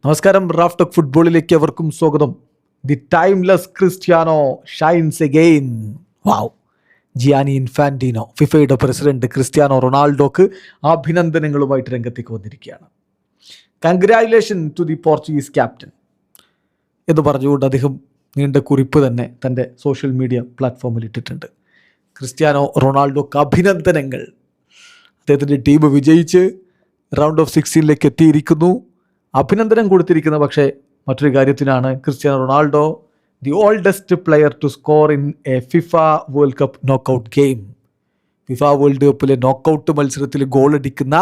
നമസ്കാരം. Raf talk ഫുട്ബോളിലേക്ക് അവർക്കും സ്വാഗതം. The timeless Cristiano shines again. Wow. Gianni Infantino, ഫിഫയുടെ പ്രസിഡന്റ് ക്രിസ്ത്യാനോ റൊണാൾഡോക്ക് അഭിനന്ദനങ്ങളുമായിട്ട് രംഗത്തേക്ക് വന്നിരിക്കുകയാണ്. Congratulation to the Portuguese captain എന്ന് പറഞ്ഞുകൊണ്ട് അദ്ദേഹം നീണ്ട കുറിപ്പ് തന്നെ തൻ്റെ സോഷ്യൽ മീഡിയ പ്ലാറ്റ്ഫോമിൽ ഇട്ടിട്ടുണ്ട്. ക്രിസ്ത്യാനോ റൊണാൾഡോക്ക് അഭിനന്ദനങ്ങൾ. അദ്ദേഹത്തിൻ്റെ ടീം വിജയിച്ച് റൗണ്ട് ഓഫ് 16 എത്തിയിരിക്കുന്നു. അഭിനന്ദനം കൊടുത്തിരിക്കുന്ന പക്ഷേ മറ്റൊരു കാര്യത്തിനാണ്. Cristiano Ronaldo the oldest player to score in a FIFA World Cup knockout game. FIFA World കപ്പിലെ നോക്കൗട്ട് മത്സരത്തിൽ ഗോളടിക്കുന്ന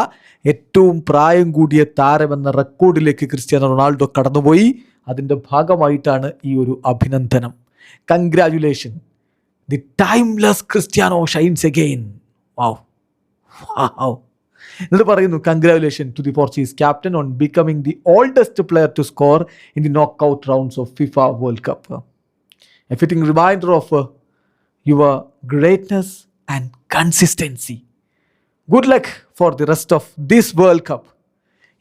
ഏറ്റവും പ്രായം കൂടിയ താരമെന്ന റെക്കോർഡിലേക്ക് ക്രിസ്ത്യാനോ റൊണാൾഡോ കടന്നുപോയി. അതിൻ്റെ ഭാഗമായിട്ടാണ് ഈ ഒരു അഭിനന്ദനം. Congratulation. The timeless Cristiano shines again. Wow wow. എന്നിട്ട് പറയുന്നു, congratulation to the Portuguese captain on becoming the oldest player to score in the knockout rounds of FIFA World Cup. A fitting reminder of your greatness and consistency. Good luck for the rest of this World Cup.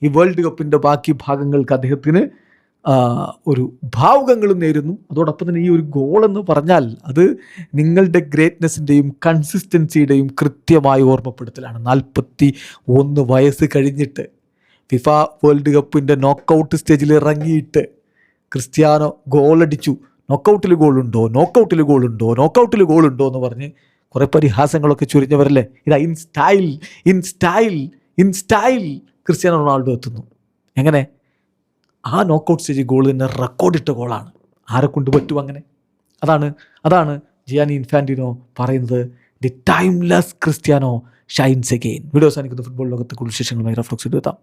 ഈ World കപ്പിൻ്റെ ബാക്കി ഭാഗങ്ങൾക്ക് അദ്ദേഹത്തിന് ഒരു ഭാവുകങ്ങളും നേരുന്നു. അതോടൊപ്പം തന്നെ ഈ ഒരു ഗോളെന്ന് പറഞ്ഞാൽ അത് നിങ്ങളുടെ ഗ്രേറ്റ്നെസ്സിൻ്റെയും കൺസിസ്റ്റൻസിയുടെയും കൃത്യമായ ഓർമ്മപ്പെടുത്തലാണ്. 41 വയസ്സ് കഴിഞ്ഞിട്ട് ഫിഫ വേൾഡ് കപ്പിൻ്റെ നോക്കൗട്ട് സ്റ്റേജിൽ ഇറങ്ങിയിട്ട് ക്രിസ്ത്യാനോ ഗോളടിച്ചു. നോക്കൗട്ടിൽ ഗോളുണ്ടോ എന്ന് പറഞ്ഞ് കുറേ പരിഹാസങ്ങളൊക്കെ ചുരിഞ്ഞവരല്ലേ. ഇതാ ഇൻ സ്റ്റൈൽ ക്രിസ്ത്യാനോ റൊണാൾഡോ എത്തുന്നു. എങ്ങനെ? ആ നോക്കൗട്ട് സ്റ്റേജ് ഗോൾ തന്നെ റെക്കോർഡിട്ട ഗോളാണ്. ആരെ കൊണ്ട് പറ്റും അങ്ങനെ? അതാണ് ജിയാനി ഇൻഫാന്റിനോ പറയുന്നത്. The timeless Cristiano shines again. Video അവസാനിക്കുന്ന ഫുട്ബോൾ ലോകത്തെ കൂടുതൽ വിശേഷങ്ങളുമായി റഫ്ലക്സ് എത്താം.